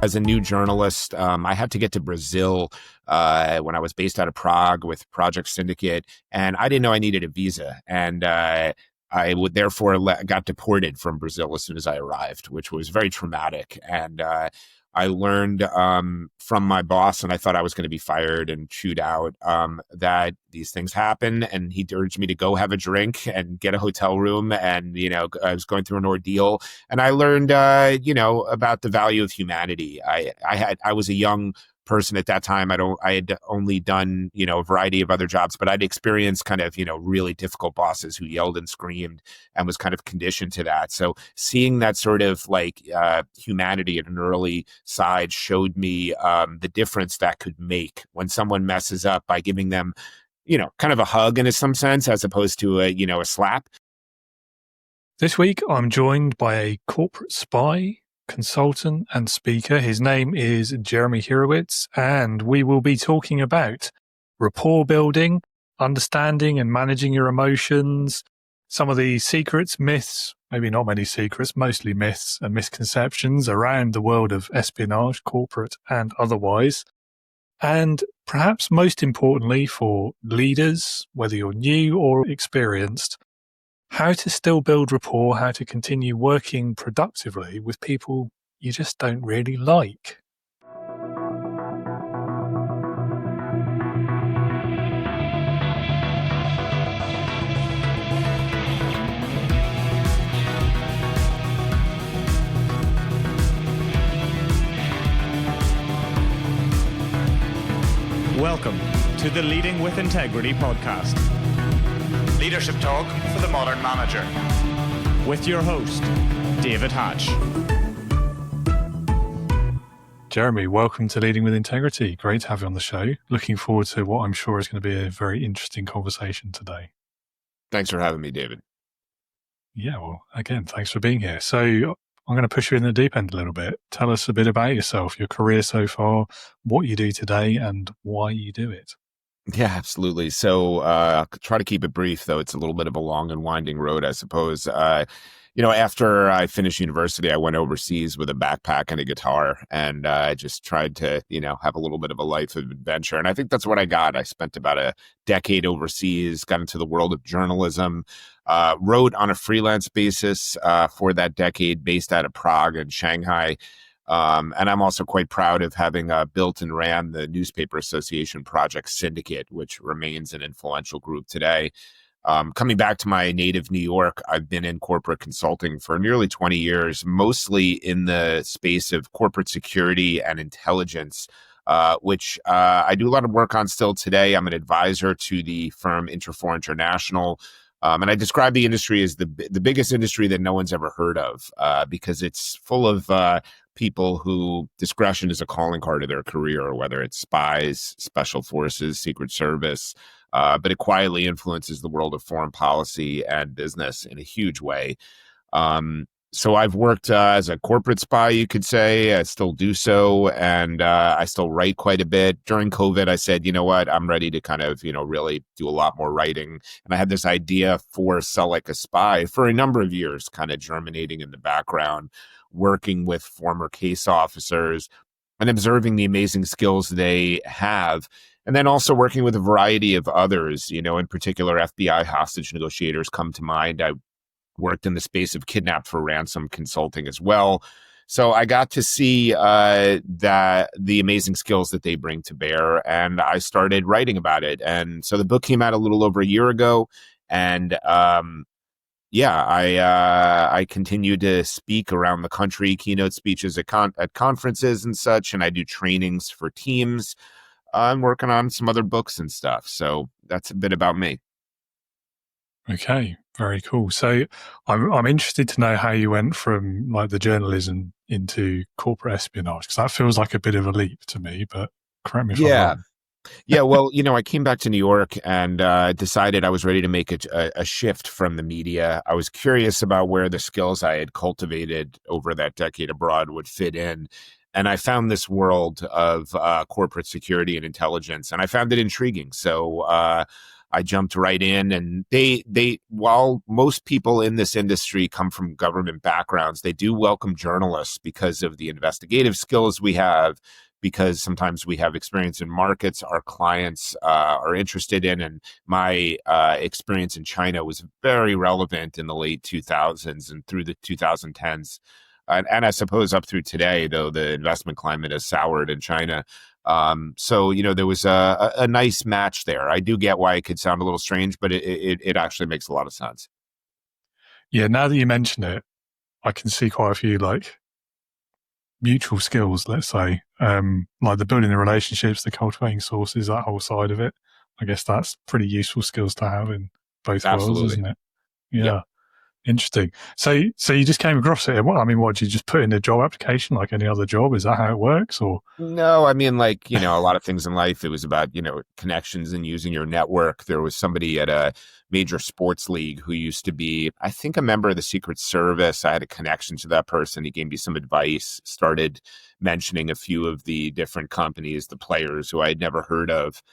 As a new journalist, I had to get to Brazil when I was based out of Prague with Project Syndicate, and I didn't know I needed a visa. And I would therefore got deported from Brazil as soon as I arrived, which was very traumatic. And I learned from my boss, and I thought I was going to be fired and chewed out, that these things happen. And he urged me to go have a drink and get a hotel room. And, I was going through an ordeal. And I learned, about the value of humanity. I was a young person at that time. I had only done, a variety of other jobs, but I'd experienced kind of, really difficult bosses who yelled and screamed and was kind of conditioned to that. So seeing that sort of humanity at an early side showed me the difference that could make when someone messes up by giving them, kind of a hug in some sense, as opposed to a slap. This week, I'm joined by a corporate spy, consultant and speaker. His name is Jeremy Hurewitz, and we will be talking about rapport building, understanding and managing your emotions, some of the secrets, myths, maybe not many secrets, mostly myths and misconceptions around the world of espionage, corporate and otherwise. And perhaps most importantly for leaders, whether you're new or experienced, how to still build rapport, how to continue working productively with people you just don't really like. Welcome to the Leading with Integrity podcast. Leadership talk for the modern manager. With your host, David Hatch. Jeremy, welcome to Leading with Integrity. Great to have you on the show. Looking forward to what I'm sure is going to be a very interesting conversation today. Thanks for having me, David. Yeah, well, again, thanks for being here. So I'm going to push you in the deep end a little bit. Tell us a bit about yourself, your career so far, what you do today, and why you do it. Yeah, absolutely. So I'll try to keep it brief, though it's a little bit of a long and winding road, I suppose. After I finished university, I went overseas with a backpack and a guitar, and I just tried to, have a little bit of a life of adventure. And I think that's what I got. I spent about a decade overseas, got into the world of journalism, wrote on a freelance basis for that decade based out of Prague and Shanghai. And I'm also quite proud of having built and ran the newspaper association Project Syndicate, which remains an influential group today. Coming back to my native New York, I've been in corporate consulting for nearly 20 years, mostly in the space of corporate security and intelligence, which I do a lot of work on still today. I'm an advisor to the firm Interfor International. And I describe the industry as the biggest industry that no one's ever heard of because it's full of people who discretion is a calling card of their career, whether it's spies, special forces, Secret Service, but it quietly influences the world of foreign policy and business in a huge way. So I've worked as a corporate spy, you could say. I still do so, and I still write quite a bit. During COVID, I said, you know what, I'm ready to kind of, really do a lot more writing. And I had this idea for Sell Like a Spy for a number of years, kind of germinating in the background, working with former case officers and observing the amazing skills they have. And then also working with a variety of others, in particular, FBI hostage negotiators come to mind. I worked in the space of kidnapped for ransom consulting as well. So I got to see that the amazing skills that they bring to bear, and I started writing about it. And so the book came out a little over a year ago, and I continue to speak around the country, keynote speeches at conferences and such, and I do trainings for teams. I'm working on some other books and stuff. So that's a bit about me. Okay, very cool. So I'm interested to know how you went from the journalism into corporate espionage, because that feels like a bit of a leap to me, but correct me if I'm wrong. Yeah, well, I came back to New York and decided I was ready to make a shift from the media. I was curious about where the skills I had cultivated over that decade abroad would fit in. And I found this world of corporate security and intelligence, and I found it intriguing. So I jumped right in, and while most people in this industry come from government backgrounds, they do welcome journalists because of the investigative skills we have, because sometimes we have experience in markets our clients are interested in. And my experience in China was very relevant in the late 2000s and through the 2010s. And I suppose up through today, though the investment climate has soured in China. So, there was a nice match there. I do get why it could sound a little strange, but it actually makes a lot of sense. Yeah, now that you mention it, I can see quite a few like mutual skills, let's say, like the building the relationships, the cultivating sources, that whole side of it. I guess that's pretty useful skills to have in both worlds, isn't it? Yeah. Yep. Interesting. So you just came across it. What did you just put in a job application like any other job? Is that how it works? Or no, I mean, like, a lot of things in life, it was about, connections and using your network. There was somebody at a major sports league who used to be, I think, a member of the Secret Service. I had a connection to that person. He gave me some advice, started mentioning a few of the different companies, the players who I had never heard of.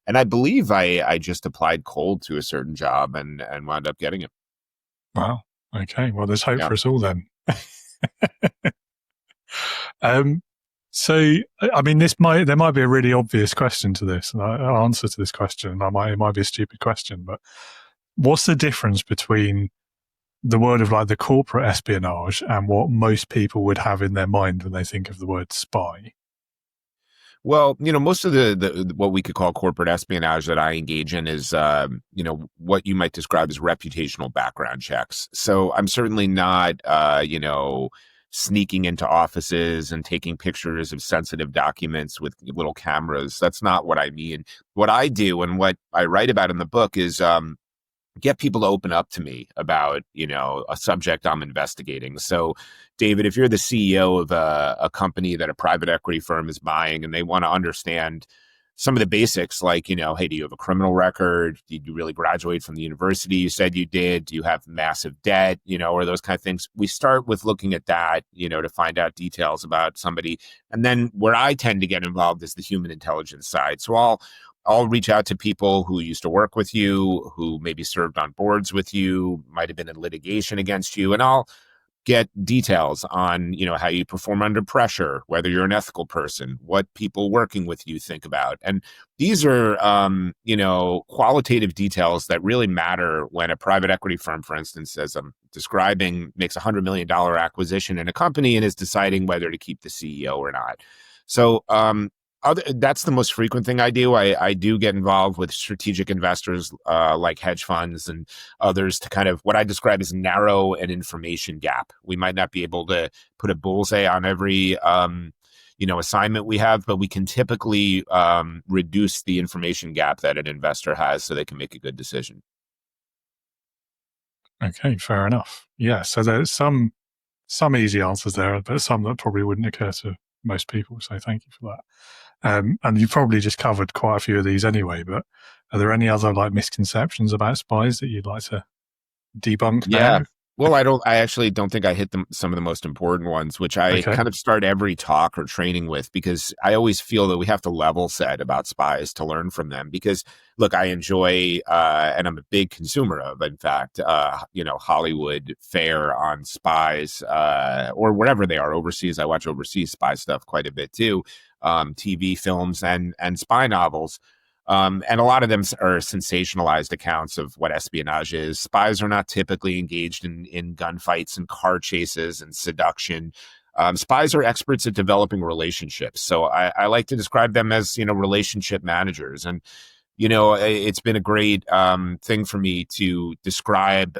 And I believe I just applied cold to a certain job and wound up getting it. Wow. Okay. Well, there's hope for us all then. So, I mean, there might be a really obvious question to this, an answer to this question. It might be a stupid question, but what's the difference between the word of like the corporate espionage and what most people would have in their mind when they think of the word spy? Well, most of the what we could call corporate espionage that I engage in is, what you might describe as reputational background checks. So I'm certainly not, sneaking into offices and taking pictures of sensitive documents with little cameras. That's not what I mean. What I do and what I write about in the book is get people to open up to me about, a subject I'm investigating. So, David, if you're the CEO of a company that a private equity firm is buying and they want to understand some of the basics, like, hey, do you have a criminal record? Did you really graduate from the university you said you did? Do you have massive debt? Or those kind of things. We start with looking at that, to find out details about somebody. And then where I tend to get involved is the human intelligence side. So I'll reach out to people who used to work with you, who maybe served on boards with you, might have been in litigation against you, and I'll get details on, how you perform under pressure, whether you're an ethical person, what people working with you think about. And these are, qualitative details that really matter when a private equity firm, for instance, as I'm describing, makes a $100 million acquisition in a company and is deciding whether to keep the CEO or not. So, that's the most frequent thing I do. I do get involved with strategic investors like hedge funds and others to kind of what I describe as narrow an information gap. We might not be able to put a bullseye on every assignment we have, but we can typically reduce the information gap that an investor has so they can make a good decision. Okay, fair enough. Yeah, so there's some easy answers there, but some that probably wouldn't occur to most people. So thank you for that. And you've probably just covered quite a few of these anyway, but are there any other like misconceptions about spies that you'd like to debunk now? Well, I actually don't think I hit some of the most important ones, which I kind of start every talk or training with, because I always feel that we have to level set about spies to learn from them. Because look, I enjoy, and I'm a big consumer of, in fact, Hollywood fare on spies, or wherever they are overseas. I watch overseas spy stuff quite a bit too, TV films and spy novels. And a lot of them are sensationalized accounts of what espionage is. Spies are not typically engaged in gunfights and car chases and seduction. Spies are experts at developing relationships. So I like to describe them as, relationship managers. And, it's been a great thing for me to describe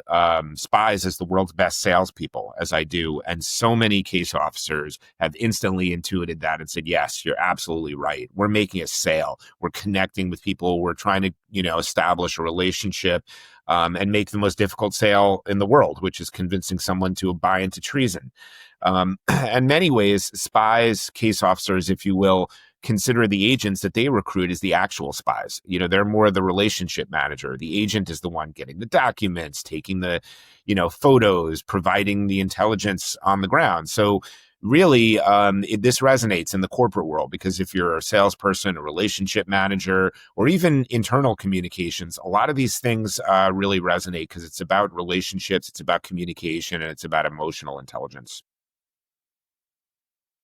spies as the world's best salespeople, as I do. And so many case officers have instantly intuited that and said, yes, you're absolutely right. We're making a sale. We're connecting with people. We're trying to, establish a relationship and make the most difficult sale in the world, which is convincing someone to buy into treason. In many ways, spies, case officers, if you will, consider the agents that they recruit as the actual spies. They're more the relationship manager. The agent is the one getting the documents, taking the, photos, providing the intelligence on the ground. So, really, this resonates in the corporate world, because if you're a salesperson, a relationship manager, or even internal communications, a lot of these things really resonate because it's about relationships, it's about communication, and it's about emotional intelligence.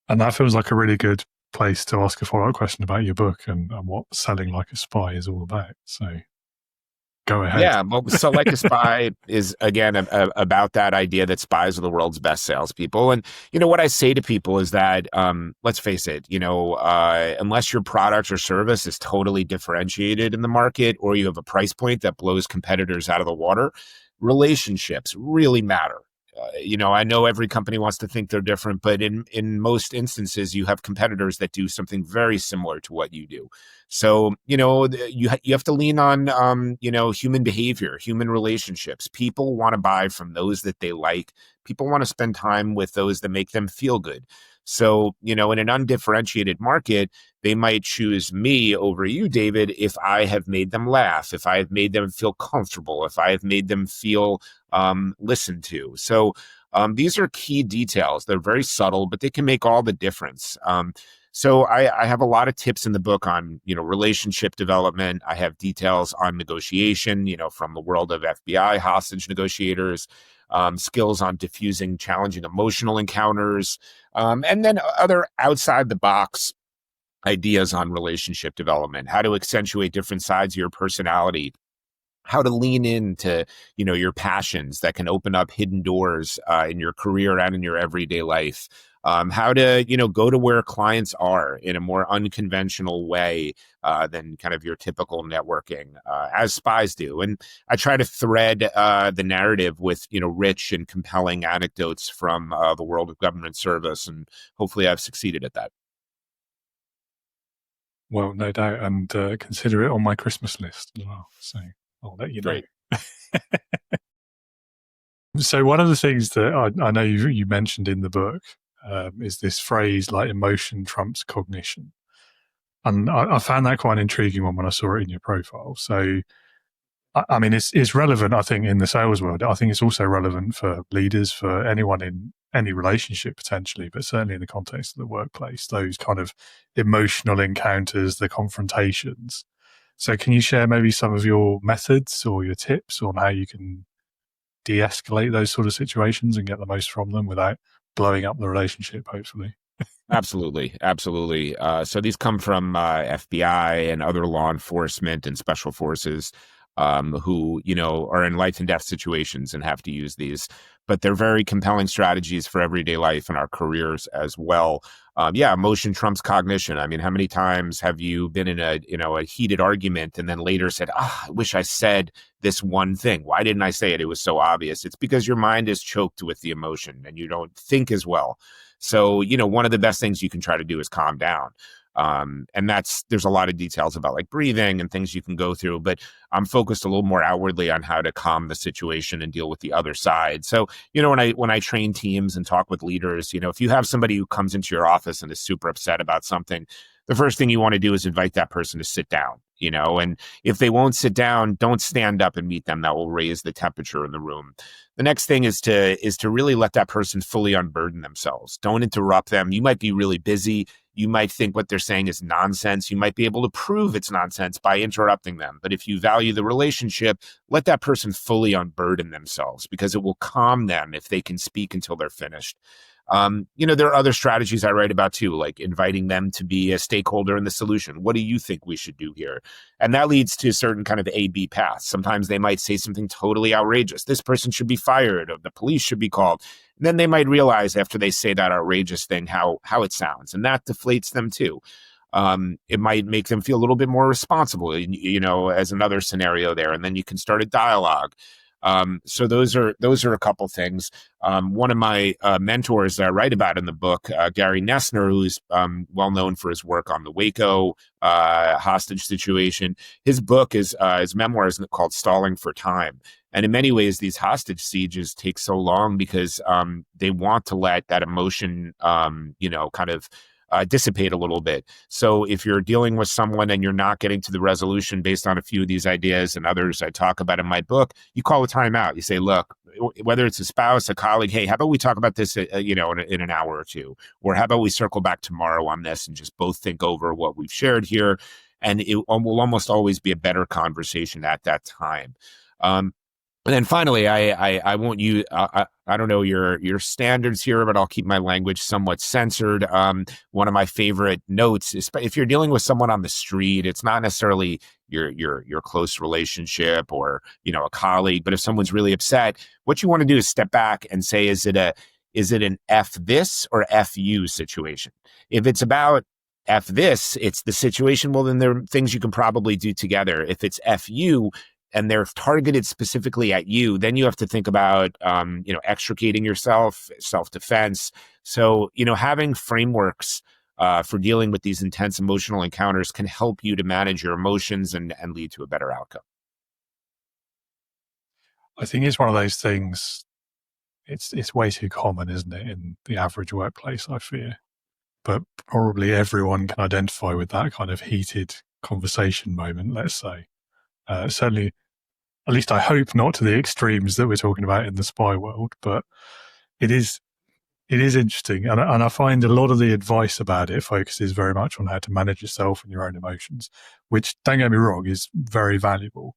And that feels like a really good place to ask a follow-up question about your book and what Selling Like a Spy is all about. So go ahead. Yeah, well, so Like a Spy is, again, about that idea that spies are the world's best salespeople. And, what I say to people is that, let's face it, unless your product or service is totally differentiated in the market, or you have a price point that blows competitors out of the water, relationships really matter. I know every company wants to think they're different, but in most instances, you have competitors that do something very similar to what you do. So, you have to lean on, human behavior, human relationships. People want to buy from those that they like. People want to spend time with those that make them feel good. So, in an undifferentiated market, they might choose me over you, David, if I have made them laugh, if I have made them feel comfortable, if I have made them feel listened to. So these are key details. They're very subtle, but they can make all the difference. So I have a lot of tips in the book on, relationship development. I have details on negotiation, from the world of FBI hostage negotiators, skills on diffusing challenging emotional encounters, and then other outside the box ideas on relationship development, how to accentuate different sides of your personality, how to lean into, your passions that can open up hidden doors in your career and in your everyday life. How to, go to where clients are in a more unconventional way than kind of your typical networking, as spies do. And I try to thread the narrative with, rich and compelling anecdotes from the world of government service. And hopefully I've succeeded at that. Well, no doubt. And consider it on my Christmas list as well. So I'll let you know. So one of the things that I know you mentioned in the book is this phrase like emotion trumps cognition. And I found that quite an intriguing one when I saw it in your profile. So, I mean, it's relevant, I think, in the sales world. I think it's also relevant for leaders, for anyone in any relationship potentially, but certainly in the context of the workplace, those kind of emotional encounters, the confrontations. So can you share maybe some of your methods or your tips on how you can de-escalate those sort of situations and get the most from them without blowing up the relationship, hopefully? Absolutely. So these come from FBI and other law enforcement and special forces who, are in life and death situations and have to use these. But they're very compelling strategies for everyday life and our careers as well. Emotion trumps cognition. I mean, how many times have you been in a heated argument and then later said, I wish I said this one thing. Why didn't I say it? It was so obvious. It's because your mind is choked with the emotion and you don't think as well. So, one of the best things you can try to do is calm down. And there's a lot of details about like breathing and things you can go through, but I'm focused a little more outwardly on how to calm the situation and deal with the other side. So, when I train teams and talk with leaders, if you have somebody who comes into your office and is super upset about something, the first thing you want to do is invite that person to sit down, and if they won't sit down, don't stand up and meet them. That will raise the temperature in the room. The next thing is to really let that person fully unburden themselves. Don't interrupt them. You might be really busy. You might think what they're saying is nonsense. You might be able to prove it's nonsense by interrupting them. But if you value the relationship, let that person fully unburden themselves, because it will calm them if they can speak until they're finished. There are other strategies I write about too, like inviting them to be a stakeholder in the solution. What do you think we should do here? And that leads to certain kind of A/B paths. Sometimes they might say something totally outrageous. This person should be fired, or the police should be called. And then they might realize after they say that outrageous thing how it sounds, and that deflates them too. It might make them feel a little bit more responsible, as another scenario there, and then you can start a dialogue. So those are a couple things. One of my mentors that I write about in the book, Gary Nessner, who's well known for his work on the Waco hostage situation. His book his memoir is called Stalling for Time. And in many ways, these hostage sieges take so long because they want to let that emotion, kind of dissipate a little bit. So if you're dealing with someone and you're not getting to the resolution based on a few of these ideas and others I talk about in my book, you call a timeout. You say, look, whether it's a spouse, a colleague, hey, how about we talk about this, in an hour or two? Or how about we circle back tomorrow on this and just both think over what we've shared here? And it will almost always be a better conversation at that time. And then finally, I won't use, I don't know your standards here, but I'll keep my language somewhat censored. One of my favorite notes is if you're dealing with someone on the street, it's not necessarily your close relationship or, a colleague, but if someone's really upset, what you want to do is step back and say, is it an F this or F you situation? If it's about F this, it's the situation, well, then there are things you can probably do together. If it's F you, and they're targeted specifically at you, then you have to think about, extricating yourself, self-defense. So, having frameworks for dealing with these intense emotional encounters can help you to manage your emotions and lead to a better outcome. I think it's one of those things, it's way too common, isn't it, in the average workplace, I fear. But probably everyone can identify with that kind of heated conversation moment, let's say. Certainly, at least I hope not to the extremes that we're talking about in the spy world, but it is interesting. And I find a lot of the advice about it focuses very much on how to manage yourself and your own emotions, which, don't get me wrong, is very valuable.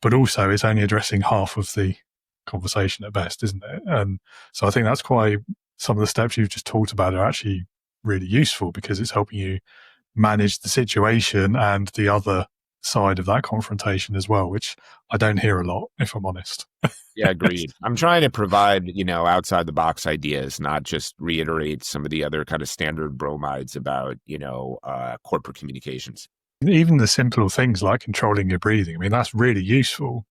But also it's only addressing half of the conversation at best, isn't it? And so I think that's why some of the steps you've just talked about are actually really useful, because it's helping you manage the situation and the other side of that confrontation as well, which I don't hear a lot, if I'm honest. Yeah, agreed. I'm trying to provide, outside the box ideas, not just reiterate some of the other kind of standard bromides about, corporate communications. Even the simple things like controlling your breathing, I mean, that's really useful.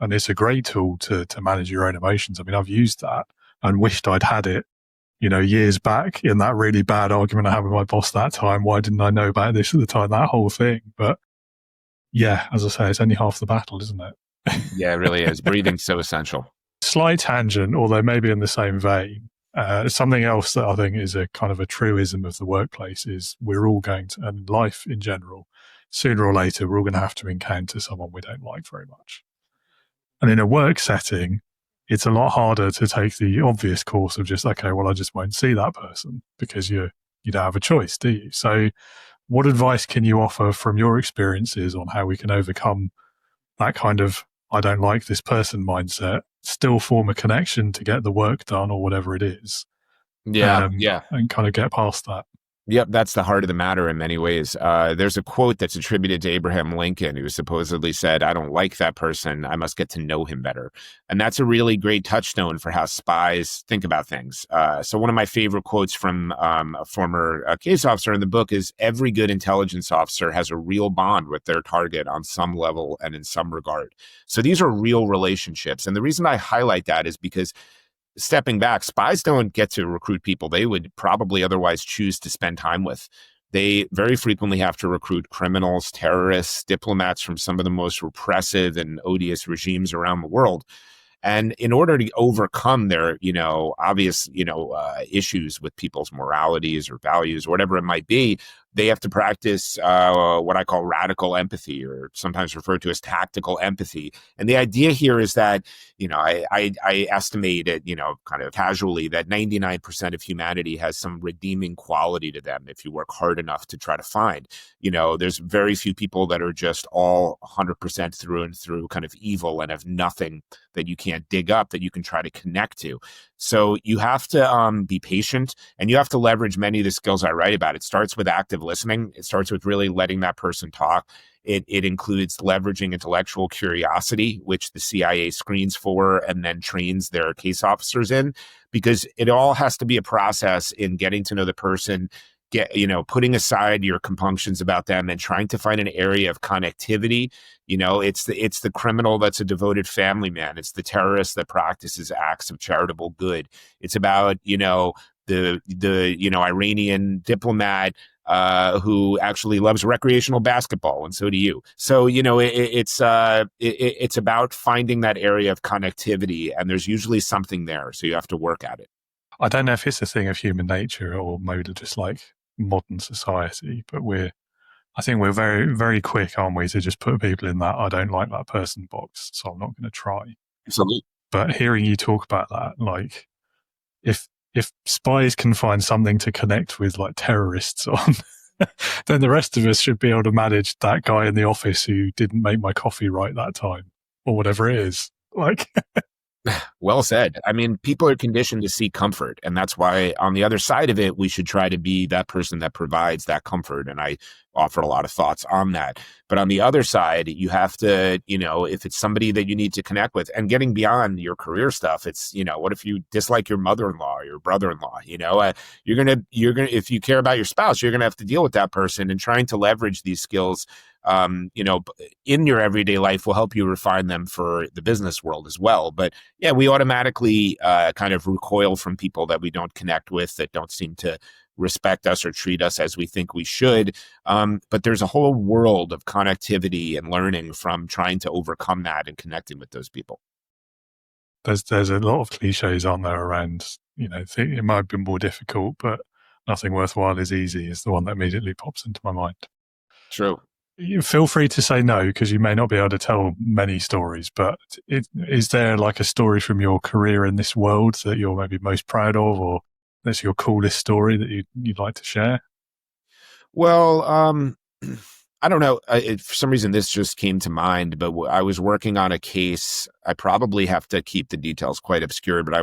And it's a great tool to manage your own emotions. I mean, I've used that and wished I'd had it, years back in that really bad argument I had with my boss that time. Why didn't I know about this at the time? That whole thing. But yeah, as I say, it's only half the battle, isn't it? Yeah, it really is. Breathing's so essential. Slight tangent, although maybe in the same vein. Something else that I think is a kind of a truism of the workplace is we're all going to, and life in general, sooner or later, we're all going to have to encounter someone we don't like very much. And in a work setting, it's a lot harder to take the obvious course of just, okay, well, I just won't see that person, because you don't have a choice, do you? So what advice can you offer from your experiences on how we can overcome that kind of, I don't like this person mindset, still form a connection to get the work done or whatever it is? Yeah. And kind of get past that. Yep, that's the heart of the matter in many ways. There's a quote that's attributed to Abraham Lincoln, who supposedly said, I don't like that person, I must get to know him better. And that's a really great touchstone for how spies think about things. So one of my favorite quotes from a former case officer in the book is, every good intelligence officer has a real bond with their target on some level and in some regard. So these are real relationships. And the reason I highlight that is because, stepping back, spies don't get to recruit people they would probably otherwise choose to spend time with. They very frequently have to recruit criminals, terrorists, diplomats from some of the most repressive and odious regimes around the world. And in order to overcome their, obvious, issues with people's moralities or values or whatever it might be, they have to practice what I call radical empathy, or sometimes referred to as tactical empathy. And the idea here is that, I estimate it, kind of casually, that 99% of humanity has some redeeming quality to them if you work hard enough to try to find. There's very few people that are just all 100% through and through kind of evil and have nothing that you can't dig up that you can try to connect to. So you have to be patient, and you have to leverage many of the skills I write about. It starts with active listening. It starts with really letting that person talk. It includes leveraging intellectual curiosity, which the CIA screens for and then trains their case officers in, because it all has to be a process in getting to know the person, putting aside your compunctions about them and trying to find an area of connectivity. It's the criminal that's a devoted family man. It's the terrorist that practices acts of charitable good. It's about, the Iranian diplomat who actually loves recreational basketball, and so do you. So, it's about finding that area of connectivity, and there's usually something there. So you have to work at it. I don't know if it's a thing of human nature or maybe just like modern society, but I think we're very, very quick, aren't we, to just put people in that I don't like that person box, so I'm not going to try. Absolutely. But hearing you talk about that, like if spies can find something to connect with like terrorists on, then the rest of us should be able to manage that guy in the office who didn't make my coffee right that time or whatever it is. Like, well said. I mean, people are conditioned to seek comfort, and that's why on the other side of it, we should try to be that person that provides that comfort. And I offered a lot of thoughts on that. But on the other side, you have to, if it's somebody that you need to connect with, and getting beyond your career stuff, it's, what if you dislike your mother-in-law or your brother-in-law? You're gonna, if you care about your spouse, you're gonna have to deal with that person, and trying to leverage these skills in your everyday life will help you refine them for the business world as well. But yeah, we automatically kind of recoil from people that we don't connect with, that don't seem to respect us or treat us as we think we should. But there's a whole world of connectivity and learning from trying to overcome that and connecting with those people. There's a lot of cliches on there around, it might be more difficult, but nothing worthwhile is easy is the one that immediately pops into my mind. True. You feel free to say no, because you may not be able to tell many stories, but is there like a story from your career in this world that you're maybe most proud of, or that's your coolest story that you'd like to share? Well, I don't know. For some reason, this just came to mind, but I was working on a case. I probably have to keep the details quite obscure, but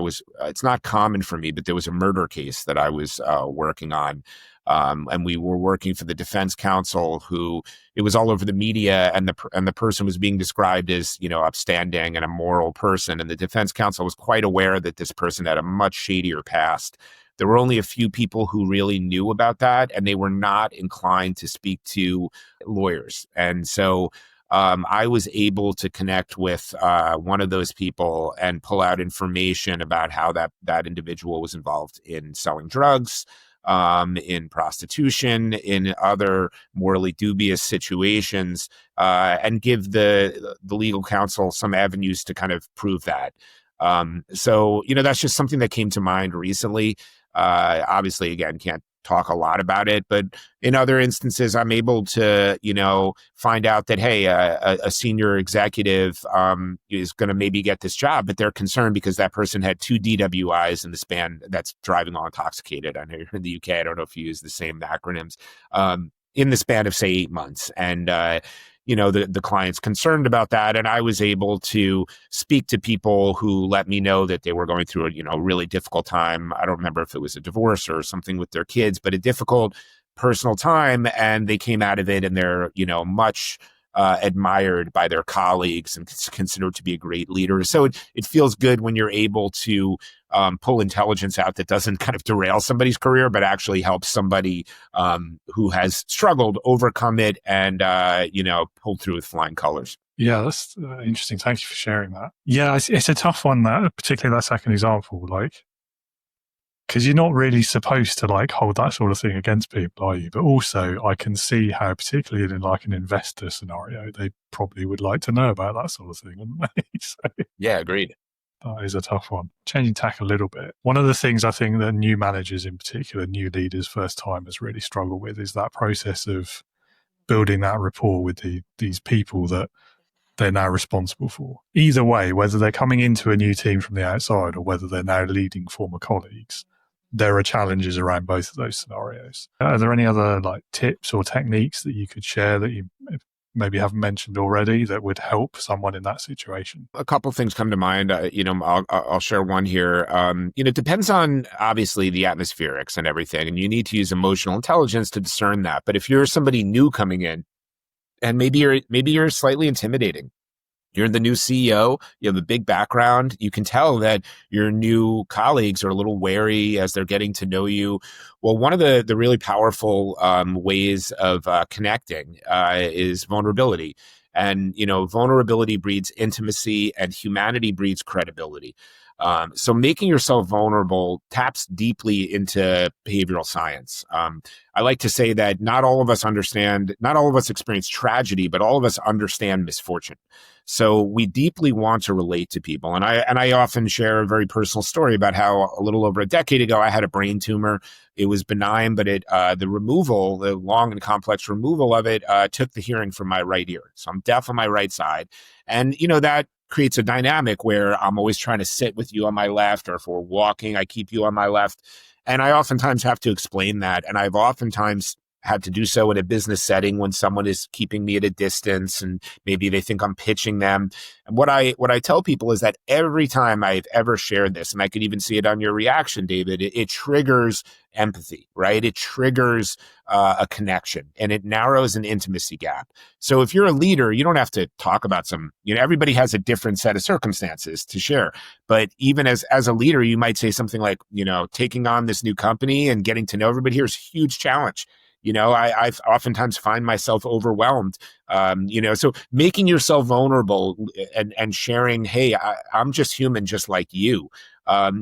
it's not common for me, but there was a murder case that I was working on. And we were working for the defense counsel, who it was all over the media, and the person was being described as, upstanding and a moral person. And the defense counsel was quite aware that this person had a much shadier past. There were only a few people who really knew about that, and they were not inclined to speak to lawyers. And so I was able to connect with one of those people and pull out information about how that individual was involved in selling drugs, in prostitution, in other morally dubious situations, and give the legal counsel some avenues to kind of prove that. So, that's just something that came to mind recently. Obviously, again, can't talk a lot about it, but in other instances, I'm able to, find out that, hey, a senior executive is going to maybe get this job, but they're concerned because that person had 2 DWIs in the span, that's driving while intoxicated. I know you're in the UK. I don't know if you use the same acronyms, in the span of, say, 8 months. And, the client's concerned about that. And I was able to speak to people who let me know that they were going through a, really difficult time. I don't remember if it was a divorce or something with their kids, but a difficult personal time. And they came out of it, and they're, much admired by their colleagues and considered to be a great leader. So it feels good when you're able to pull intelligence out that doesn't kind of derail somebody's career, but actually helps somebody who has struggled overcome it and, pull through with flying colors. Yeah, that's interesting. Thank you for sharing that. Yeah, it's a tough one, that particularly that second example, because you're not really supposed to hold that sort of thing against people, are you? But also, I can see how, particularly in an investor scenario, they probably would like to know about that sort of thing, wouldn't they? So, yeah, agreed. That is a tough one. Changing tack a little bit. One of the things I think that new managers, in particular, new leaders, first timers, really struggle with is that process of building that rapport with these people that they're now responsible for. Either way, whether they're coming into a new team from the outside or whether they're now leading former colleagues, there are challenges around both of those scenarios. Are there any other tips or techniques that you could share that you maybe haven't mentioned already that would help someone in that situation? A couple of things come to mind. I'll share one here. It depends on, obviously, the atmospherics and everything, and you need to use emotional intelligence to discern that. But if you're somebody new coming in, and maybe you're slightly intimidating, you're the new CEO, you have a big background, you can tell that your new colleagues are a little wary as they're getting to know you. Well, one of the really powerful ways of connecting is vulnerability. And, vulnerability breeds intimacy, and humanity breeds credibility. So making yourself vulnerable taps deeply into behavioral science. I like to say that not all of us experience tragedy, but all of us understand misfortune. So we deeply want to relate to people. And I often share a very personal story about how a little over a decade ago, I had a brain tumor. It was benign, but the long and complex removal of it, took the hearing from my right ear. So I'm deaf on my right side. And, that creates a dynamic where I'm always trying to sit with you on my left, or if we're walking, I keep you on my left. And I oftentimes have to explain that. And I've oftentimes had to do so in a business setting when someone is keeping me at a distance and maybe they think I'm pitching them. And what I tell people is that every time I've ever shared this, and I could even see it on your reaction, David, it triggers empathy, right? It triggers a connection, and it narrows an intimacy gap. So if you're a leader, you don't have to talk about everybody has a different set of circumstances to share. But even as a leader, you might say something like, taking on this new company and getting to know everybody here is a huge challenge. I've oftentimes find myself overwhelmed. So making yourself vulnerable and sharing, hey, I'm just human, just like you,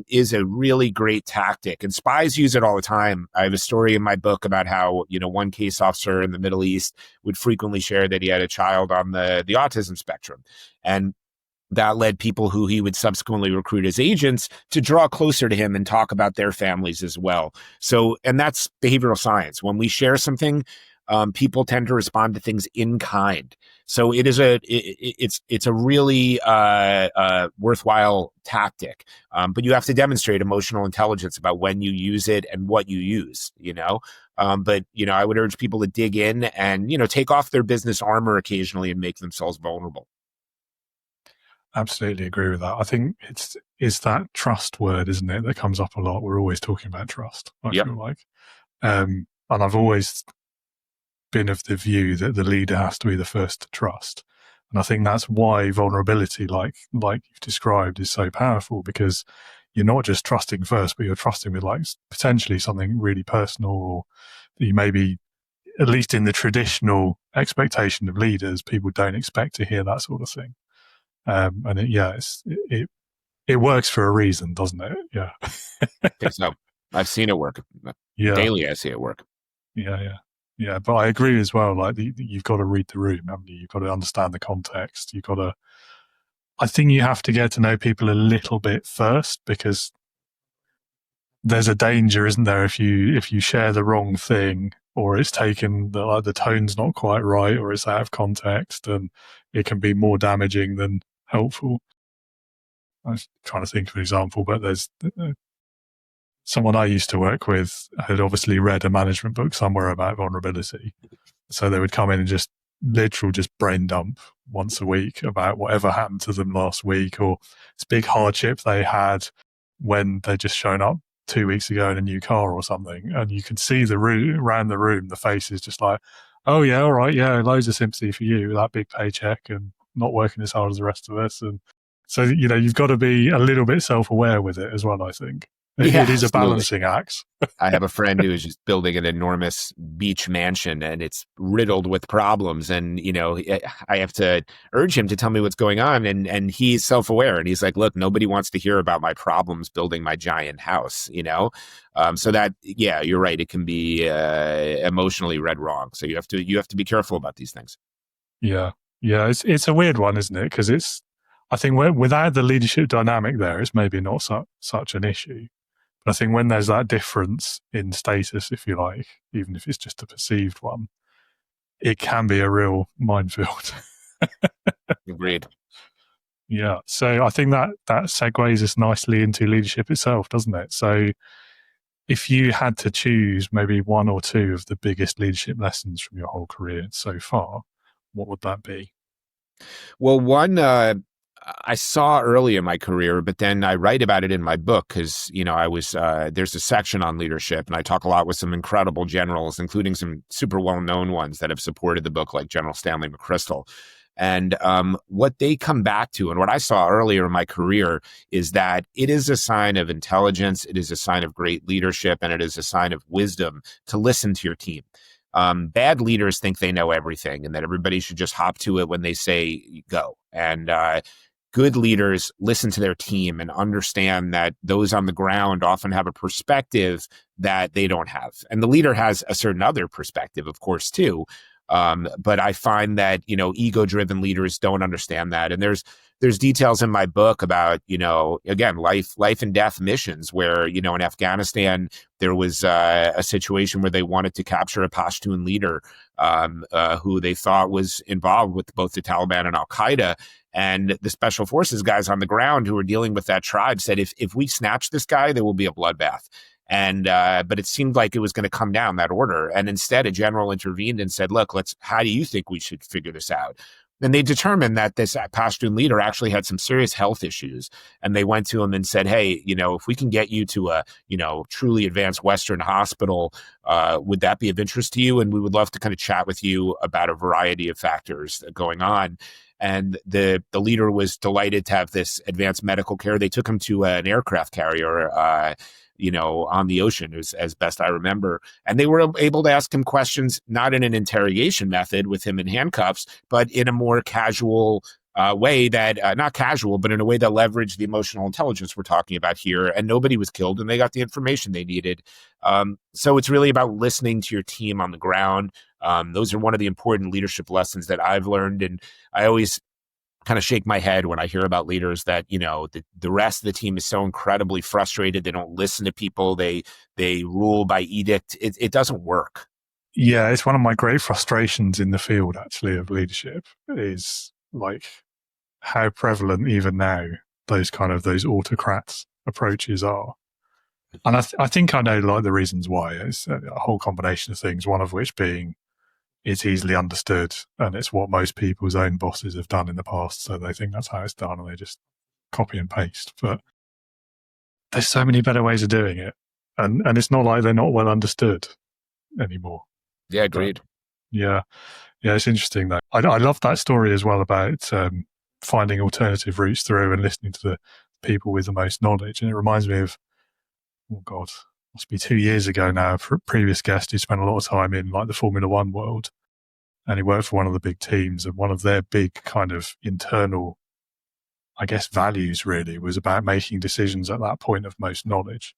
is a really great tactic. And spies use it all the time. I have a story in my book about how, one case officer in the Middle East would frequently share that he had a child on the autism spectrum. And that led people who he would subsequently recruit as agents to draw closer to him and talk about their families as well. So, and that's behavioral science. When we share something, people tend to respond to things in kind. So it's a really worthwhile tactic. But you have to demonstrate emotional intelligence about when you use it and what you use, But I would urge people to dig in and, take off their business armor occasionally and make themselves vulnerable. Absolutely agree with that. I think it's that trust word, isn't it, that comes up a lot. We're always talking about trust, I feel like. And I've always been of the view that the leader has to be the first to trust. And I think that's why vulnerability, like you've described, is so powerful, because you're not just trusting first, but you're trusting with potentially something really personal, or that you maybe, at least in the traditional expectation of leaders, people don't expect to hear that sort of thing. And it works for a reason, doesn't it? Yeah. So I've seen it work. Daily, I see it work. Yeah. But I agree as well. You've got to read the room, haven't you? You've got to understand the context. I think you have to get to know people a little bit first, because there's a danger, isn't there, if you share the wrong thing, or it's taken, the tone's not quite right, or it's out of context, and it can be more damaging than helpful. I was trying to think of an example, but there's someone I used to work with had obviously read a management book somewhere about vulnerability. So they would come in and just brain dump once a week about whatever happened to them last week, or this big hardship they had when they'd just shown up 2 weeks ago in a new car or something. And you could see around the room, the faces just like, oh yeah, all right, yeah, loads of sympathy for you, that big paycheck and not working as hard as the rest of us. And so, you've got to be a little bit self-aware with it as well, I think. It is a balancing act. I have a friend who is just building an enormous beach mansion, and it's riddled with problems. And, I have to urge him to tell me what's going on. And he's self-aware. And he's like, look, nobody wants to hear about my problems building my giant house, So that, you're right. It can be emotionally read wrong. So you have to be careful about these things. Yeah. Yeah. It's a weird one, isn't it? Because I think without the leadership dynamic there, it's maybe not such an issue. But I think when there's that difference in status, if you like, even if it's just a perceived one, it can be a real minefield. Agreed. Yeah. So I think that segues us nicely into leadership itself, doesn't it? So if you had to choose maybe one or two of the biggest leadership lessons from your whole career so far, what would that be? Well, one I saw early in my career, but then I write about it in my book because, I was, there's a section on leadership, and I talk a lot with some incredible generals, including some super well-known ones that have supported the book, like General Stanley McChrystal. And what they come back to, and what I saw earlier in my career, is that it is a sign of intelligence, it is a sign of great leadership, and it is a sign of wisdom to listen to your team. Bad leaders think they know everything and that everybody should just hop to it when they say go. And good leaders listen to their team and understand that those on the ground often have a perspective that they don't have. And the leader has a certain other perspective, of course, too. But I find that, ego-driven leaders don't understand that. And there's details in my book about, again, life and death missions where, in Afghanistan, there was a situation where they wanted to capture a Pashtun leader who they thought was involved with both the Taliban and Al-Qaeda. And the special forces guys on the ground who were dealing with that tribe said, if we snatch this guy, there will be a bloodbath. And but it seemed like it was going to come down that order. And instead, a general intervened and said, look, how do you think we should figure this out? And they determined that this Pashtun leader actually had some serious health issues. And they went to him and said, hey, if we can get you to a, truly advanced Western hospital, would that be of interest to you? And we would love to kind of chat with you about a variety of factors going on. And the leader was delighted to have this advanced medical care. They took him to an aircraft carrier, on the ocean, as best I remember. And they were able to ask him questions, not in an interrogation method with him in handcuffs, but in a more casual way that, not casual, but in a way that leveraged the emotional intelligence we're talking about here. And nobody was killed and they got the information they needed. So it's really about listening to your team on the ground. Those are one of the important leadership lessons that I've learned. And I always kind of shake my head when I hear about leaders that, the rest of the team is so incredibly frustrated. They don't listen to people. They rule by edict. It doesn't work. Yeah, it's one of my great frustrations in the field, actually, of leadership is like how prevalent even now those autocrats approaches are. And I think I know like the reasons why. It's a whole combination of things, one of which being it's easily understood and it's what most people's own bosses have done in the past. So they think that's how it's done and they just copy and paste. But there's so many better ways of doing it. And it's not like they're not well understood anymore. Yeah, agreed. But, yeah, it's interesting though. I love that story as well about finding alternative routes through and listening to the people with the most knowledge. And it reminds me of, must be 2 years ago now, a previous guest who spent a lot of time in like the Formula One world. And he worked for one of the big teams, and one of their big kind of internal, I guess, values really was about making decisions at that point of most knowledge.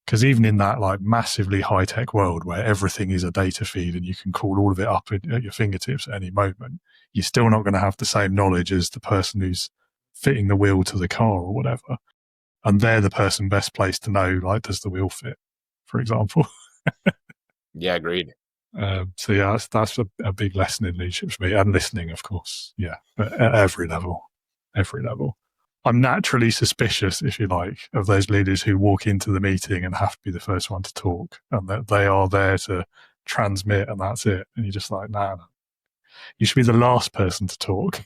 Because even in that like massively high-tech world where everything is a data feed and you can call all of it up at your fingertips at any moment, you're still not going to have the same knowledge as the person who's fitting the wheel to the car or whatever. And they're the person best placed to know, like, does the wheel fit, for example? Yeah, agreed. So yeah, that's a big lesson in leadership for me, and listening, of course. Yeah, but at every level. I'm naturally suspicious, if you like, of those leaders who walk into the meeting and have to be the first one to talk, and that they are there to transmit, and that's it. And you're just like, nah, you should be the last person to talk.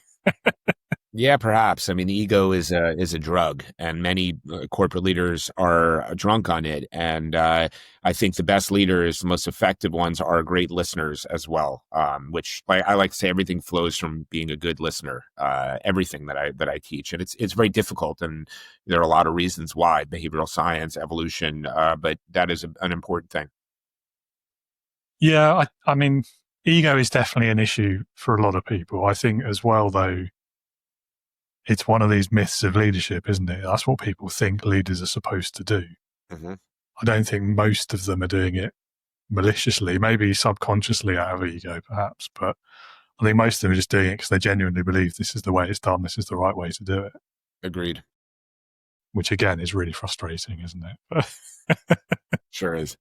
Yeah, perhaps. I mean, the ego is a drug, and many corporate leaders are drunk on it. And I think the best leaders, the most effective ones, are great listeners as well. Which I like to say, everything flows from being a good listener. Everything that I teach, and it's very difficult, and there are a lot of reasons why: behavioral science, evolution. But that is an important thing. Yeah, I mean, ego is definitely an issue for a lot of people. I think as well, though. It's one of these myths of leadership, isn't it? That's what people think leaders are supposed to do. Mm-hmm. I don't think most of them are doing it maliciously, maybe subconsciously out of ego, perhaps. But I think most of them are just doing it because they genuinely believe this is the way it's done. This is the right way to do it. Agreed. Which, again, is really frustrating, isn't it? Sure is.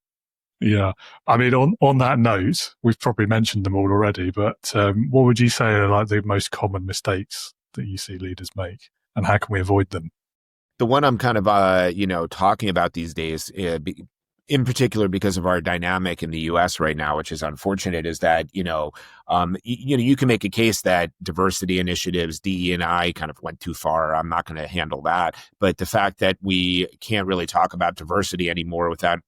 Yeah. I mean, on that note, we've probably mentioned them all already, but what would you say are like the most common mistakes that you see leaders make, and how can we avoid them? The one I'm kind of, talking about these days, in particular because of our dynamic in the U.S. right now, which is unfortunate, is that, you can make a case that diversity initiatives, DE&I kind of went too far. I'm not going to handle that. But the fact that we can't really talk about diversity anymore without,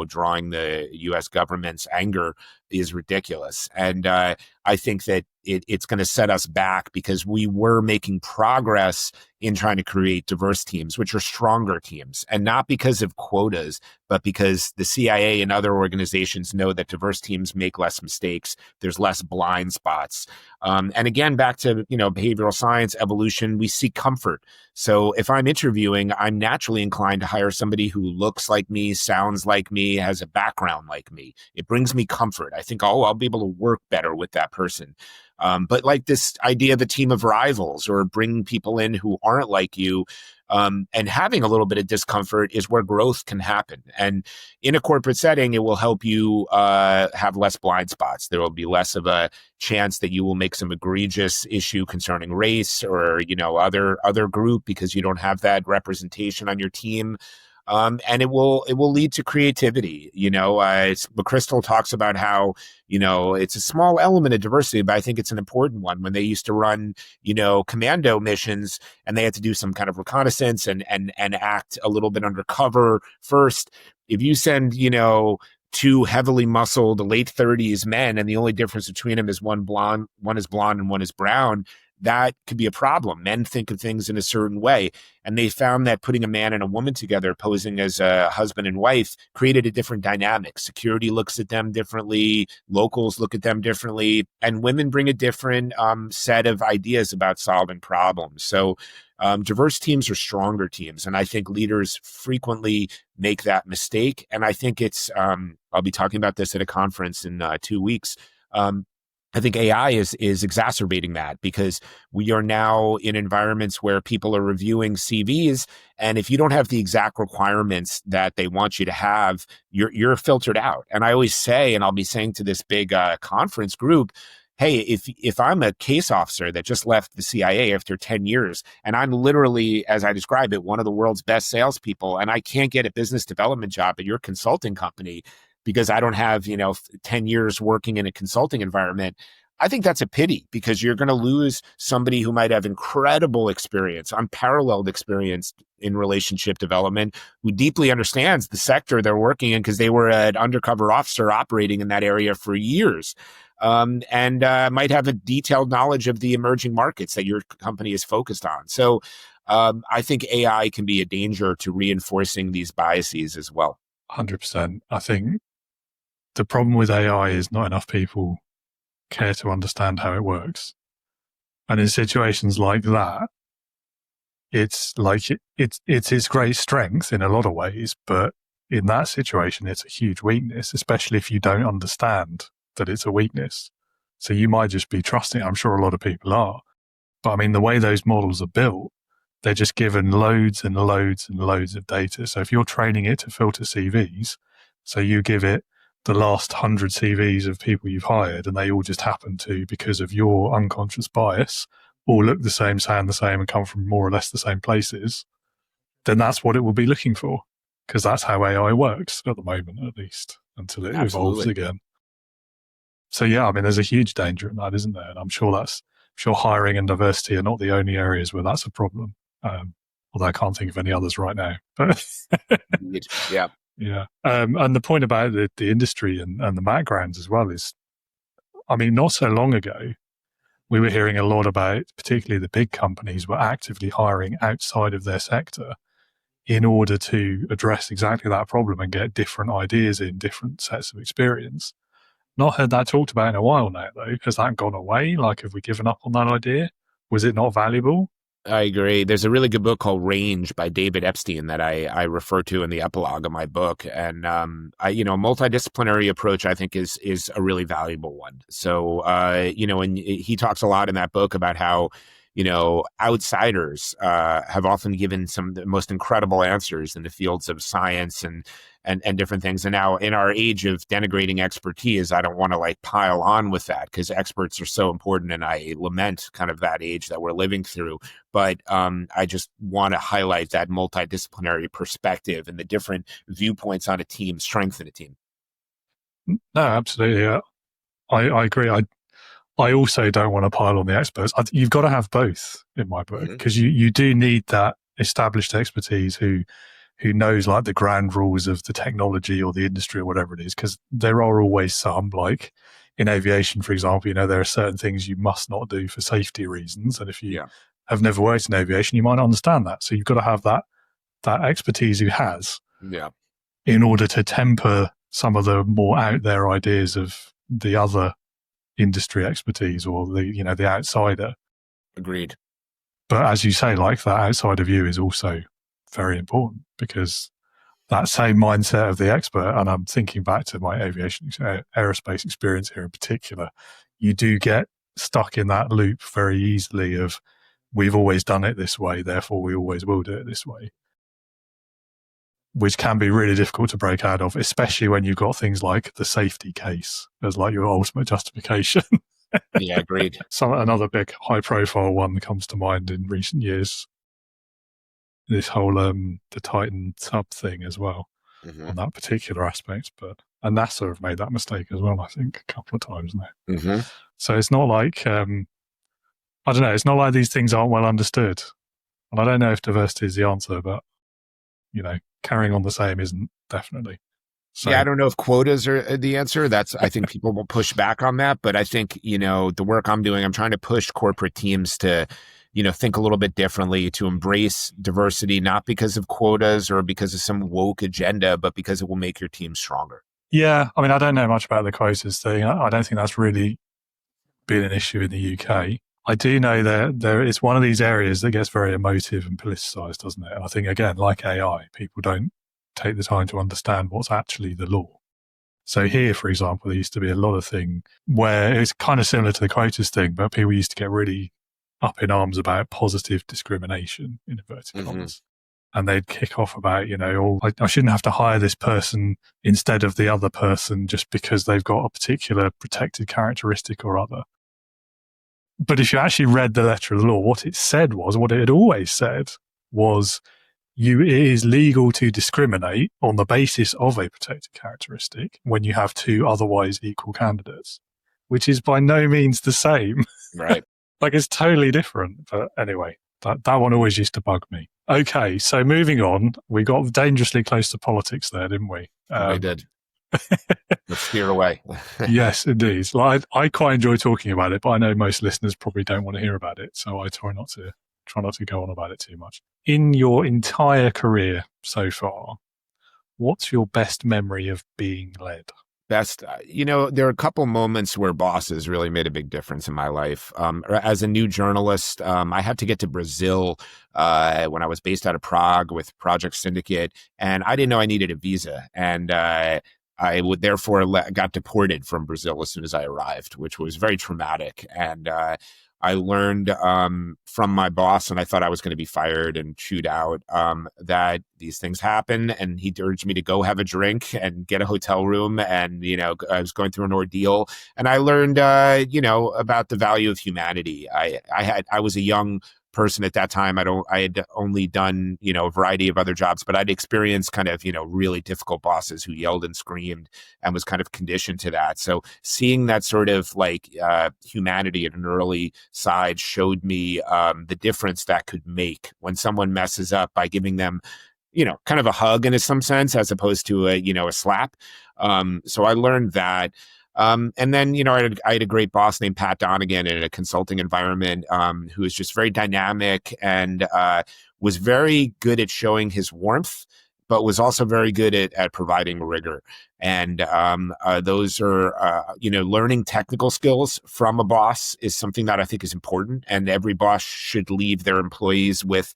drawing the U.S. government's anger is ridiculous. And I think that it's going to set us back because we were making progress in trying to create diverse teams, which are stronger teams, and not because of quotas, but because the CIA and other organizations know that diverse teams make less mistakes. There's less blind spots. And again, back to, behavioral science, evolution, we seek comfort. So if I'm interviewing, I'm naturally inclined to hire somebody who looks like me, sounds like me, has a background like me. It brings me comfort. I think, I'll be able to work better with that person. But like this idea of a team of rivals or bringing people in who aren't like you, and having a little bit of discomfort is where growth can happen. And in a corporate setting, it will help you have less blind spots. There will be less of a chance that you will make some egregious issue concerning race or, other group because you don't have that representation on your team. And it will lead to creativity. McChrystal talks about how, it's a small element of diversity, but I think it's an important one. When they used to run, commando missions and they had to do some kind of reconnaissance and act a little bit undercover first, if you send, two heavily muscled late 30s men and the only difference between them is one is blonde and one is brown, that could be a problem. Men think of things in a certain way. And they found that putting a man and a woman together, posing as a husband and wife, created a different dynamic. Security looks at them differently. Locals look at them differently. And women bring a different set of ideas about solving problems. So diverse teams are stronger teams. And I think leaders frequently make that mistake. And I think it's, I'll be talking about this at a conference in 2 weeks. I think AI is exacerbating that because we are now in environments where people are reviewing CVs, and if you don't have the exact requirements that they want you to have, you're filtered out. And I always say, and I'll be saying to this big conference group, hey, if I'm a case officer that just left the CIA after 10 years, and I'm literally, as I describe it, one of the world's best salespeople, and I can't get a business development job at your consulting company because I don't have, 10 years working in a consulting environment, I think that's a pity because you're going to lose somebody who might have incredible experience, unparalleled experience in relationship development, who deeply understands the sector they're working in because they were an undercover officer operating in that area for years. And might have a detailed knowledge of the emerging markets that your company is focused on. So I think AI can be a danger to reinforcing these biases as well. 100%. I think the problem with AI is not enough people care to understand how it works. And in situations like that, it's like it's its great strength in a lot of ways, but in that situation, it's a huge weakness, especially if you don't understand that it's a weakness. So you might just be trusting. I'm sure a lot of people are. But I mean, the way those models are built, they're just given loads and loads and loads of data. So if you're training it to filter CVs, so you give it the last 100 CVs of people you've hired, and they all just happen to, because of your unconscious bias, all look the same, sound the same, and come from more or less the same places, then that's what it will be looking for, because that's how AI works at the moment, at least, until it evolves again. So yeah, I mean, there's a huge danger in that, isn't there? And I'm sure hiring and diversity are not the only areas where that's a problem. Although I can't think of any others right now. But yeah. Yeah. And the point about the industry and the backgrounds as well is, I mean, not so long ago, we were hearing a lot about, particularly the big companies were actively hiring outside of their sector in order to address exactly that problem and get different ideas in different sets of experience. Not heard that talked about in a while now, though. Has that gone away? Like, have we given up on that idea? Was it not valuable? I agree. There's a really good book called Range by David Epstein that I refer to in the epilogue of my book. And, a multidisciplinary approach, I think, is a really valuable one. So, and he talks a lot in that book about how, outsiders have often given some of the most incredible answers in the fields of science and different things. And now in our age of denigrating expertise, I don't want to pile on with that because experts are so important. And I lament kind of that age that we're living through. But I just want to highlight that multidisciplinary perspective and the different viewpoints on a team strengthen a team. No, absolutely. I agree. I also don't want to pile on the experts. You've got to have both in my book because you do need that established expertise who knows the ground rules of the technology or the industry or whatever it is, because there are always some, like in aviation, for example, there are certain things you must not do for safety reasons. And if you have never worked in aviation, you might not understand that. So you've got to have that expertise who has, in order to temper some of the more out there ideas of the other industry expertise or the outsider. Agreed. But as you say, like, that outsider view is also very important, because that same mindset of the expert, and I'm thinking back to my aerospace experience here in particular, you do get stuck in that loop very easily of, we've always done it this way, therefore we always will do it this way, which can be really difficult to break out of, especially when you've got things like the safety case as like your ultimate justification. Yeah, agreed. Another big high-profile one that comes to mind in recent years, this whole the Titan sub thing as well, on that particular aspect. And NASA have made that mistake as well, I think, a couple of times now. So it's not like, I don't know, it's not like these things aren't well understood. And I don't know if diversity is the answer, but, carrying on the same isn't, definitely. So, yeah, I don't know if quotas are the answer. I think people will push back on that. But I think, the work I'm doing, I'm trying to push corporate teams to, think a little bit differently, to embrace diversity, not because of quotas or because of some woke agenda, but because it will make your team stronger. Yeah. I mean, I don't know much about the quotas thing. I don't think that's really been an issue in the UK. I do know that there is one of these areas that gets very emotive and politicized, doesn't it? And I think, again, like AI, people don't take the time to understand what's actually the law. So here, for example, there used to be a lot of thing where it's kind of similar to the quotas thing, but people used to get really up in arms about positive discrimination, in inverted commas. And they'd kick off about, I shouldn't have to hire this person instead of the other person just because they've got a particular protected characteristic or other. But if you actually read the letter of the law, what it had always said was, it is legal to discriminate on the basis of a protected characteristic when you have two otherwise equal candidates, which is by no means the same. Right. Like, it's totally different. But anyway, that one always used to bug me. Okay, so moving on, we got dangerously close to politics there, didn't we? We did. Let's steer away. Yes, indeed. Well, I quite enjoy talking about it, but I know most listeners probably don't want to hear about it, so I try not to go on about it too much. In your entire career so far, what's your best memory of being led? Best, there are a couple moments where bosses really made a big difference in my life. As a new journalist, I had to get to Brazil when I was based out of Prague with Project Syndicate, and I didn't know I needed a visa. And I would therefore got deported from Brazil as soon as I arrived, which was very traumatic. And I learned from my boss, and I thought I was going to be fired and chewed out, that these things happen. And he urged me to go have a drink and get a hotel room. And, I was going through an ordeal. And I learned, about the value of humanity. I was a young person at that time. I had only done, a variety of other jobs, but I'd experienced kind of, really difficult bosses who yelled and screamed and was kind of conditioned to that. So seeing that sort of like humanity at an early side showed me the difference that could make when someone messes up by giving them, kind of a hug in some sense, as opposed to a slap. So I learned that. And then, I had a great boss named Pat Donegan in a consulting environment, who was just very dynamic and was very good at showing his warmth, but was also very good at providing rigor. And those are, learning technical skills from a boss is something that I think is important. And every boss should leave their employees with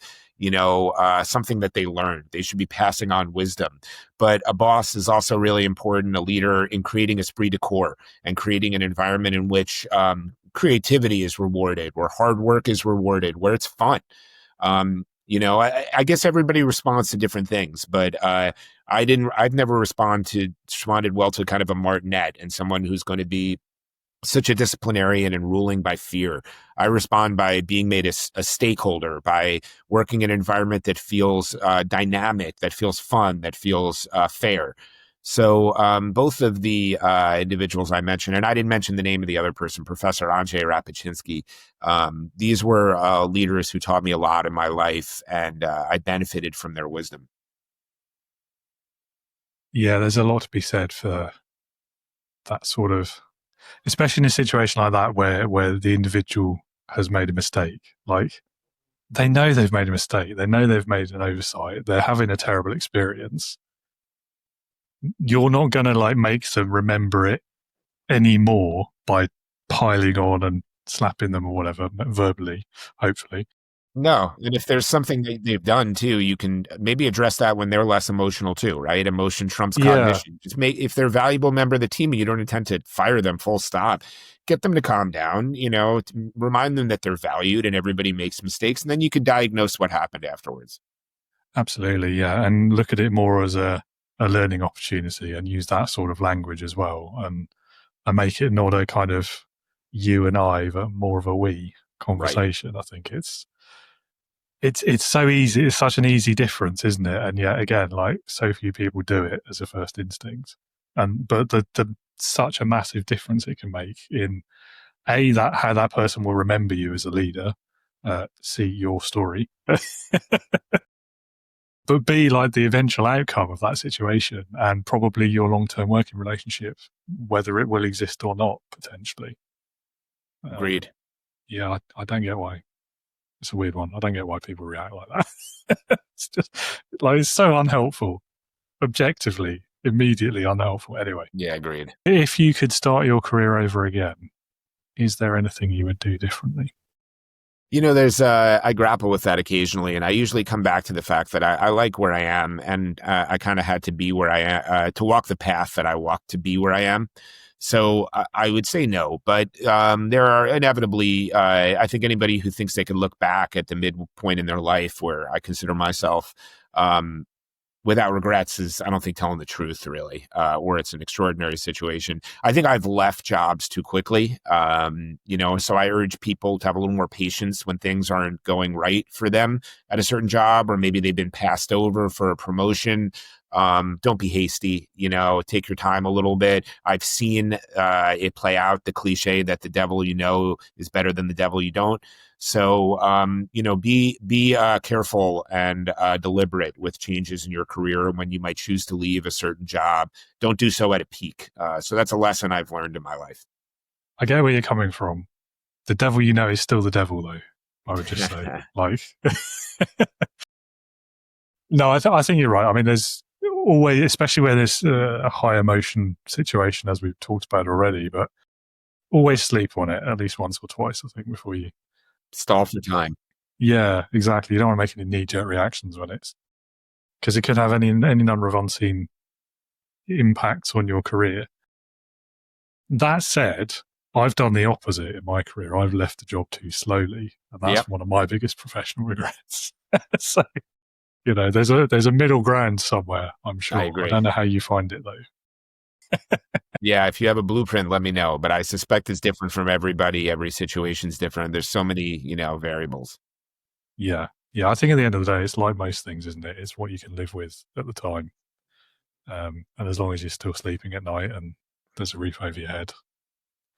something that they learned. They should be passing on wisdom. But a boss is also really important, a leader, in creating esprit de corps and creating an environment in which creativity is rewarded, where hard work is rewarded, where it's fun. I guess everybody responds to different things, but I've never responded well to kind of a martinet and someone who's going to be such a disciplinarian and ruling by fear. I respond by being made a stakeholder, by working in an environment that feels dynamic, that feels fun, that feels fair. So both of the individuals I mentioned, and I didn't mention the name of the other person, Professor Andrzej Rapaczynski, these were leaders who taught me a lot in my life, and I benefited from their wisdom. Yeah, there's a lot to be said for that sort of, especially in a situation like that where the individual has made a mistake. Like, they know they've made a mistake. They know they've made an oversight. They're having a terrible experience. You're not going to like make them remember it anymore by piling on and slapping them or whatever, verbally, hopefully. No. And if there's something they've done too, you can maybe address that when they're less emotional too, right? Emotion trumps cognition. Just if they're a valuable member of the team and you don't intend to fire them full stop, get them to calm down, remind them that they're valued and everybody makes mistakes. And then you could diagnose what happened afterwards. Absolutely. Yeah. And look at it more as a learning opportunity and use that sort of language as well. And make it not a kind of you and I, but more of a we conversation. Right. I think it's so easy. It's such an easy difference, isn't it? And yet again, like so few people do it as a first instinct. But the such a massive difference it can make in how that person will remember you as a leader, see your story, but B, like the eventual outcome of that situation and probably your long-term working relationship, whether it will exist or not, potentially. Agreed. Yeah, I don't get why. It's a weird one. I don't get why people react like that. It's just like, it's so unhelpful. Objectively, immediately unhelpful. Anyway. Yeah, agreed. If you could start your career over again, is there anything you would do differently? I grapple with that occasionally, and I usually come back to the fact that I like where I am, and I kind of had to be where I am, to walk the path that I walked to be where I am. So I would say no, but there are inevitably, I think anybody who thinks they can look back at the midpoint in their life where I consider myself without regrets is, I don't think, telling the truth, really, or it's an extraordinary situation. I think I've left jobs too quickly, so I urge people to have a little more patience when things aren't going right for them at a certain job, or maybe they've been passed over for a promotion. Don't be hasty, take your time a little bit. I've seen it play out, the cliche that the devil you know is better than the devil you don't. So, be careful and deliberate with changes in your career when you might choose to leave a certain job. Don't do so at a peak. So that's a lesson I've learned in my life. I get where you're coming from. The devil you know is still the devil, though, I would just say. No, I think you're right. I mean, there's always, especially where there's a high emotion situation, as we've talked about already, but always sleep on it at least once or twice, I think, before you stall for time. Yeah, exactly. You don't want to make any knee-jerk reactions when because it could have any number of unseen impacts on your career. That said, I've done the opposite in my career. I've left the job too slowly, and that's one of my biggest professional regrets. So, there's a middle ground somewhere, I'm sure. I agree. I don't know how you find it, though. Yeah, if you have a blueprint, let me know. But I suspect it's different from everybody. Every situation's different. There's so many, variables. Yeah. Yeah, I think at the end of the day, it's like most things, isn't it? It's what you can live with at the time. And as long as you're still sleeping at night and there's a roof over your head.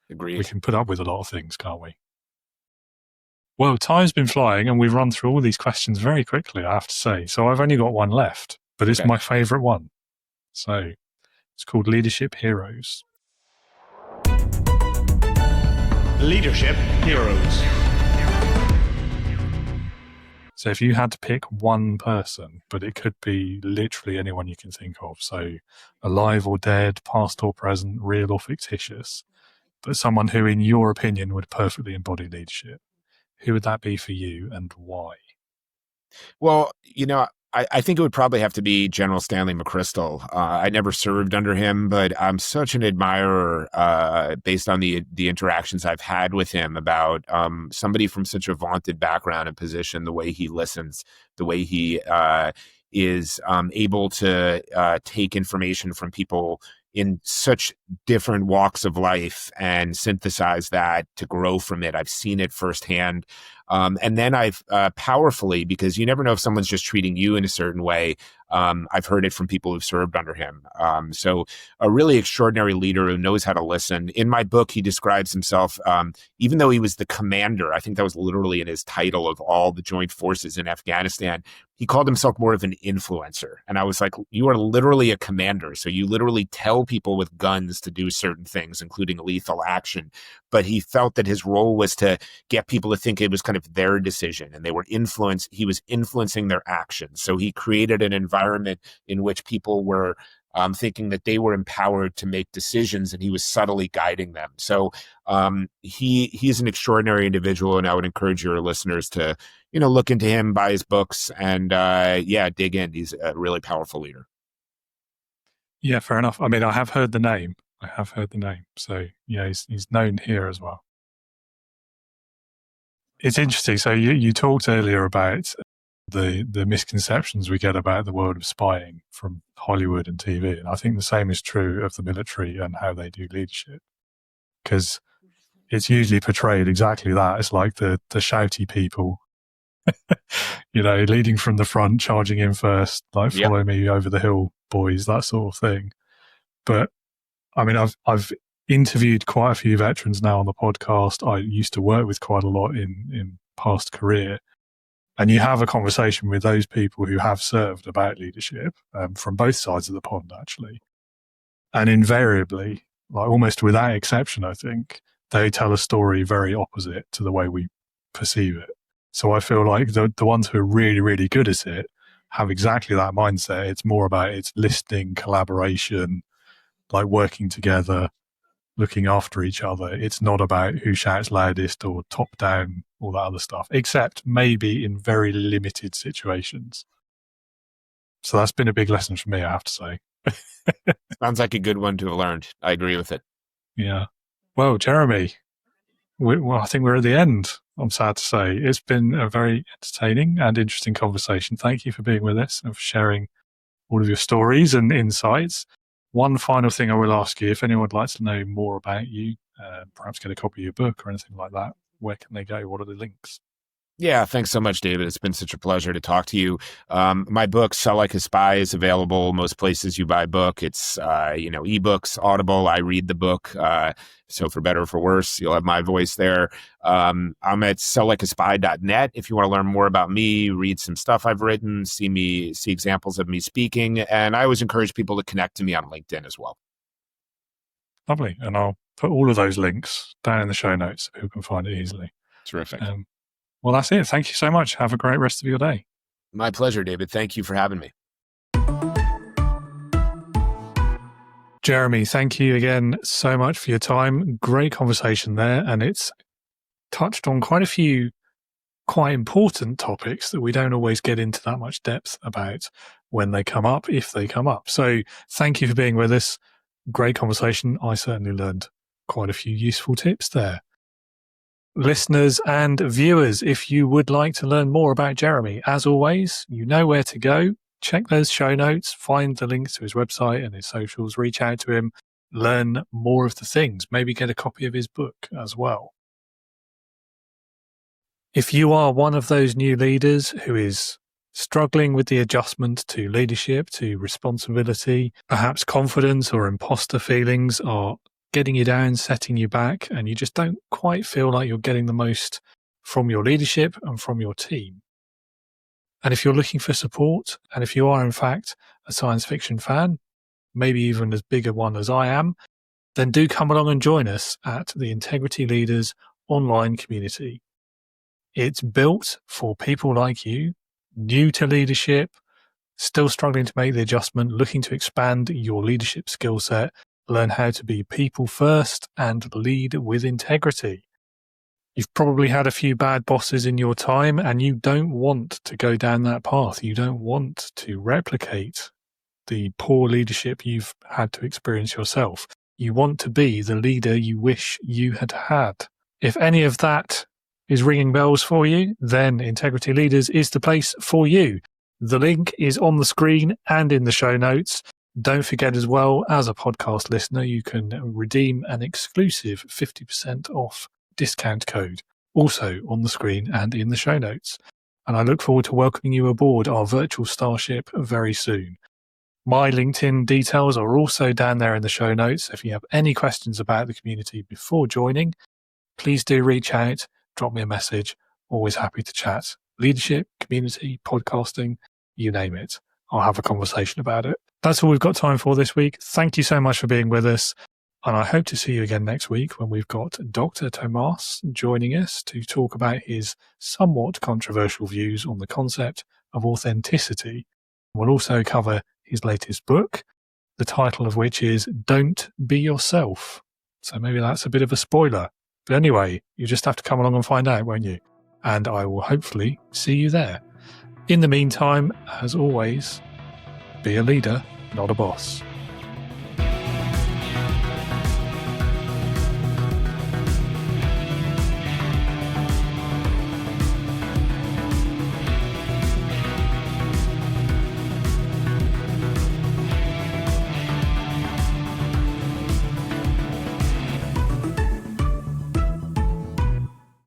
Agreed. We can put up with a lot of things, can't we? Well, time's been flying and we've run through all these questions very quickly, I have to say. So I've only got one left, but it's my favorite one. So it's called Leadership Heroes. Leadership Heroes. So if you had to pick one person, but it could be literally anyone you can think of, so alive or dead, past or present, real or fictitious, but someone who, in your opinion, would perfectly embody leadership, who would that be for you and why? Well, I think it would probably have to be General Stanley McChrystal. I never served under him, but I'm such an admirer based on the interactions I've had with him about somebody from such a vaunted background and position, the way he listens, the way he is able to take information from people in such different walks of life and synthesize that to grow from it. I've seen it firsthand. And then I've powerfully, because you never know if someone's just treating you in a certain way, I've heard it from people who've served under him. So a really extraordinary leader who knows how to listen. In my book, he describes himself, even though he was the commander, I think that was literally in his title, of all the joint forces in Afghanistan, he called himself more of an influencer. And I was like, you are literally a commander. So you literally tell people with guns to do certain things, including lethal action. But he felt that his role was to get people to think it was kind kind of their decision, and he was influencing their actions. So he created an environment in which people were thinking that they were empowered to make decisions, and he was subtly guiding them. So he's an extraordinary individual, and I would encourage your listeners to, look into him, buy his books, and dig in. He's a really powerful leader. Yeah, fair enough. I mean, I have heard the name. So yeah, he's known here as well. It's interesting. So you talked earlier about the misconceptions we get about the world of spying from Hollywood and TV. And I think the same is true of the military and how they do leadership, because it's usually portrayed exactly that. It's like the shouty people, leading from the front, charging in first, like follow me over the hill, boys, that sort of thing. But I mean, I've interviewed quite a few veterans now on the podcast. I used to work with quite a lot in past career. And you have a conversation with those people who have served about leadership from both sides of the pond, actually. And invariably, like almost without exception, I think, they tell a story very opposite to the way we perceive it. So I feel like the ones who are really, really good at it have exactly that mindset. It's more about it's listening, collaboration, like working together, looking after each other. It's not about who shouts loudest or top down, all that other stuff, except maybe in very limited situations. So that's been a big lesson for me, I have to say. Sounds like a good one to have learned. I agree with it. Yeah. Well, Jeremy, I think we're at the end, I'm sad to say. It's been a very entertaining and interesting conversation. Thank you for being with us and for sharing all of your stories and insights. One final thing I will ask you, if anyone would like to know more about you, perhaps get a copy of your book or anything like that, where can they go? What are the links? Yeah, thanks so much, David. It's been such a pleasure to talk to you. My book, Sell Like a Spy, is available most places you buy book. It's, ebooks, Audible. I read the book. So for better or for worse, you'll have my voice there. I'm at selllikeaspy.net. If you want to learn more about me, read some stuff I've written, see examples of me speaking. And I always encourage people to connect to me on LinkedIn as well. Lovely. And I'll put all of those links down in the show notes so who can find it easily. Terrific. Well, that's it. Thank you so much. Have a great rest of your day. My pleasure, David. Thank you for having me. Jeremy, thank you again so much for your time. Great conversation there. And it's touched on quite a few quite important topics that we don't always get into that much depth about when they come up, if they come up. So thank you for being with us. Great conversation. I certainly learned quite a few useful tips there. Listeners and viewers, if you would like to learn more about Jeremy, as always, you know where to go. Check those show notes, find the links to his website and his socials, reach out to him, learn more of the things, maybe get a copy of his book as well. If you are one of those new leaders who is struggling with the adjustment to leadership, to responsibility, perhaps confidence or imposter feelings are getting you down, setting you back, and you just don't quite feel like you're getting the most from your leadership and from your team. And if you're looking for support, and if you are in fact a science fiction fan, maybe even as big a one as I am, then do come along and join us at the Integrity Leaders online community. It's built for people like you, new to leadership, still struggling to make the adjustment, looking to expand your leadership skill set, learn how to be people first and lead with integrity. You've probably had a few bad bosses in your time and you don't want to go down that path. You don't want to replicate the poor leadership you've had to experience yourself. You want to be the leader you wish you had had. If any of that is ringing bells for you, then Integrity Leaders is the place for you. The link is on the screen and in the show notes. Don't forget as well, as a podcast listener, you can redeem an exclusive 50% off discount code, also on the screen and in the show notes. And I look forward to welcoming you aboard our virtual starship very soon. My LinkedIn details are also down there in the show notes. If you have any questions about the community before joining, please do reach out, drop me a message. Always happy to chat. Leadership, community, podcasting, you name it. I'll have a conversation about it. That's all we've got time for this week. Thank you so much for being with us. And I hope to see you again next week when we've got Dr. Tomas joining us to talk about his somewhat controversial views on the concept of authenticity. We'll also cover his latest book, the title of which is Don't Be Yourself. So maybe that's a bit of a spoiler. But anyway, you just have to come along and find out, won't you? And I will hopefully see you there. In the meantime, as always, be a leader, not a boss.